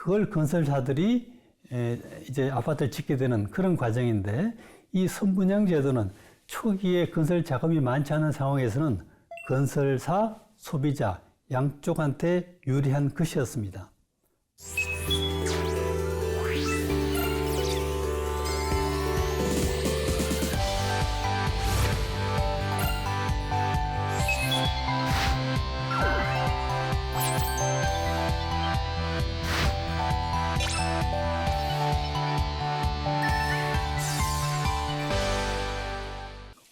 그걸 건설사들이 이제 아파트를 짓게 되는 그런 과정인데, 이 선분양 제도는 초기에 건설 자금이 많지 않은 상황에서는 건설사, 소비자 양쪽한테 유리한 것이었습니다.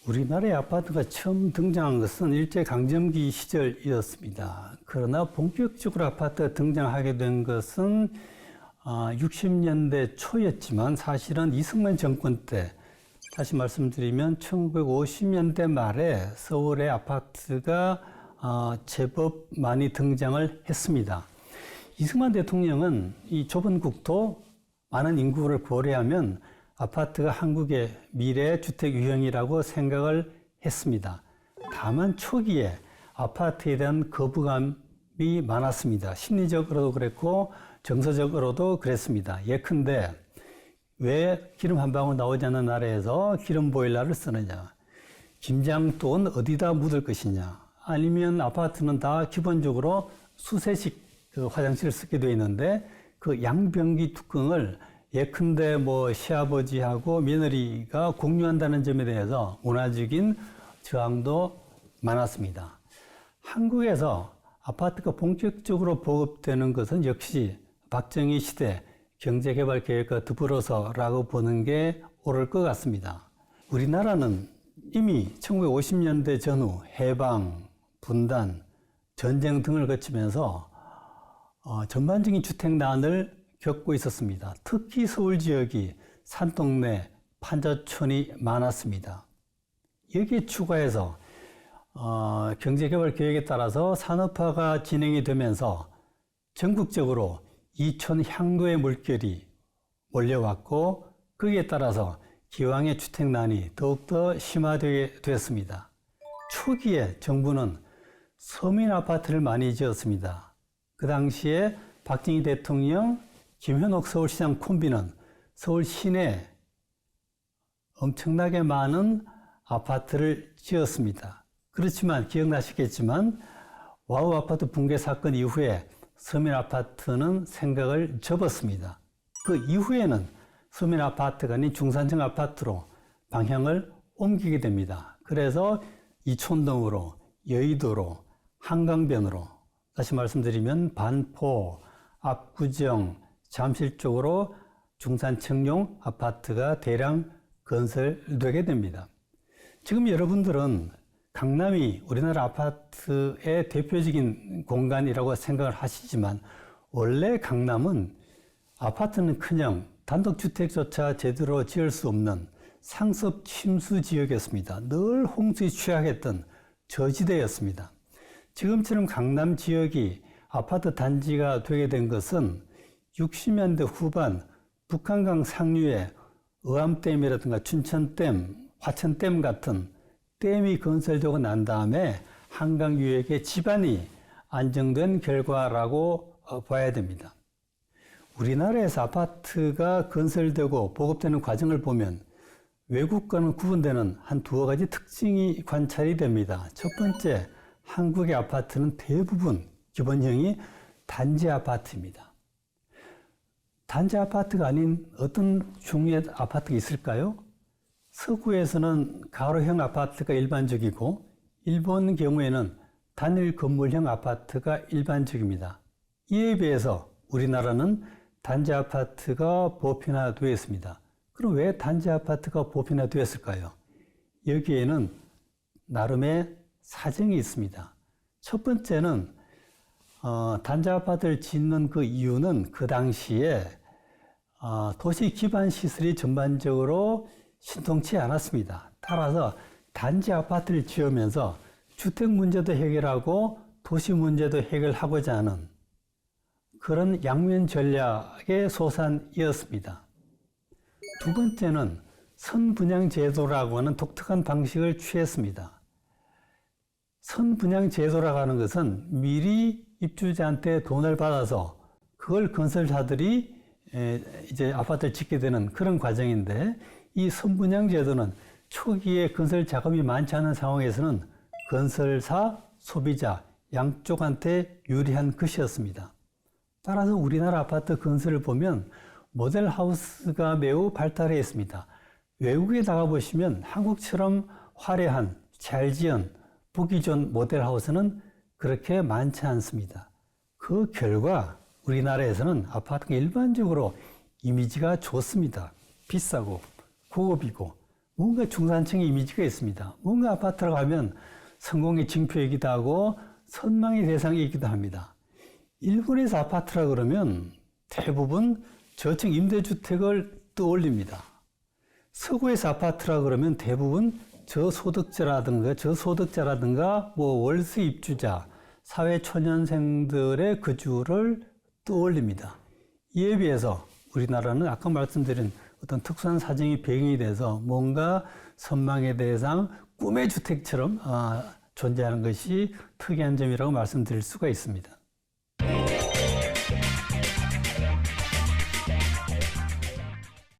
우리나라의 아파트가 처음 등장한 것은 일제강점기 시절이었습니다. 그러나 본격적으로 아파트가 등장하게 된 것은 60년대 초였지만 사실은 이승만 정권 때, 다시 말씀드리면 1950년대 말에 서울의 아파트가 제법 많이 등장을 했습니다. 이승만 대통령은 이 좁은 국토, 많은 인구를 고려하면 아파트가 한국의 미래 주택 유형이라고 생각을 했습니다. 다만 초기에 아파트에 대한 거부감이 많았습니다. 심리적으로도 그랬고 정서적으로도 그랬습니다. 예컨대 왜 기름 한 방울 나오지 않는 나라에서 기름 보일러를 쓰느냐? 김장독은 어디다 묻을 것이냐? 아니면 아파트는 다 기본적으로 수세식 화장실을 쓰게 되어 있는데 그 양변기 뚜껑을 예컨대 시아버지하고 며느리가 공유한다는 점에 대해서 문화적인 저항도 많았습니다. 한국에서 아파트가 본격적으로 보급되는 것은 역시 박정희 시대 경제개발 계획과 더불어서라고 보는 게 옳을 것 같습니다. 우리나라는 이미 1950년대 전후 해방, 분단, 전쟁 등을 거치면서 전반적인 주택난을 겪고 있었습니다. 특히 서울 지역이 산동네, 판자촌이 많았습니다. 여기에 추가해서 경제개발 계획에 따라서 산업화가 진행이 되면서 전국적으로 이촌 향도의 물결이 몰려왔고 거기에 따라서 기왕의 주택난이 더욱더 심화되게 되었습니다. 초기에 정부는 서민 아파트를 많이 지었습니다. 그 당시에 박정희 대통령, 김현옥 서울시장 콤비는 서울 시내에 엄청나게 많은 아파트를 지었습니다. 그렇지만 기억나시겠지만 와우 아파트 붕괴 사건 이후에 서민 아파트는 생각을 접었습니다. 그 이후에는 서민 아파트가 아닌 중산층 아파트로 방향을 옮기게 됩니다. 그래서 이촌동으로, 여의도로, 한강변으로, 다시 말씀드리면 반포, 압구정, 잠실 쪽으로 중산층용 아파트가 대량 건설되게 됩니다. 지금 여러분들은 강남이 우리나라 아파트의 대표적인 공간이라고 생각을 하시지만 원래 강남은 아파트는커녕 단독주택조차 제대로 지을 수 없는 상습 침수 지역이었습니다. 늘 홍수에 취약했던 저지대였습니다. 지금처럼 강남 지역이 아파트 단지가 되게 된 것은 60년대 후반 북한강 상류에 의암댐이라든가 춘천댐, 화천댐 같은 댐이 건설되고 난 다음에 한강 유역의 지반이 안정된 결과라고 봐야 됩니다. 우리나라에서 아파트가 건설되고 보급되는 과정을 보면 외국과는 구분되는 한 두어 가지 특징이 관찰이 됩니다. 첫 번째, 한국의 아파트는 대부분 기본형이 단지 아파트입니다. 단지 아파트가 아닌 어떤 종류의 아파트가 있을까요? 서구에서는 가로형 아파트가 일반적이고 일본 경우에는 단일 건물형 아파트가 일반적입니다. 이에 비해서 우리나라는 단지 아파트가 보편화되어 있습니다. 그럼 왜 단지 아파트가 보편화되었을까요? 여기에는 나름의 사정이 있습니다. 첫 번째는 단지 아파트를 짓는 그 이유는 그 당시에 도시 기반 시설이 전반적으로 신통치 않았습니다. 따라서 단지 아파트를 지으면서 주택 문제도 해결하고 도시 문제도 해결하고자 하는 그런 양면 전략의 소산이었습니다. 두 번째는 선분양 제도라고 하는 독특한 방식을 취했습니다. 선분양 제도라고 하는 것은 미리 입주자한테 돈을 받아서 그걸 건설사들이 이제 아파트를 짓게 되는 그런 과정인데, 이 선분양 제도는 초기에 건설 자금이 많지 않은 상황에서는 건설사, 소비자 양쪽한테 유리한 것이었습니다. 따라서 우리나라 아파트 건설을 보면 모델하우스가 매우 발달해 있습니다. 외국에 나가보시면 한국처럼 화려한, 잘 지은, 보기 좋은 모델하우스는 그렇게 많지 않습니다. 그 결과 우리나라에서는 아파트가 일반적으로 이미지가 좋습니다. 비싸고 고급이고 뭔가 중산층의 이미지가 있습니다. 뭔가 아파트라고 하면 성공의 징표이기도 하고 선망의 대상이기도 합니다. 일본에서 아파트라 그러면 대부분 저층 임대주택을 떠올립니다. 서구에서 아파트라 그러면 대부분 저소득자라든가 월세 입주자, 사회초년생들의 거주를 떠올립니다. 이에 비해서 우리나라는 아까 말씀드린 어떤 특수한 사정이 배경이 돼서 뭔가 선망의 대상, 꿈의 주택처럼 존재하는 것이 특이한 점이라고 말씀드릴 수가 있습니다.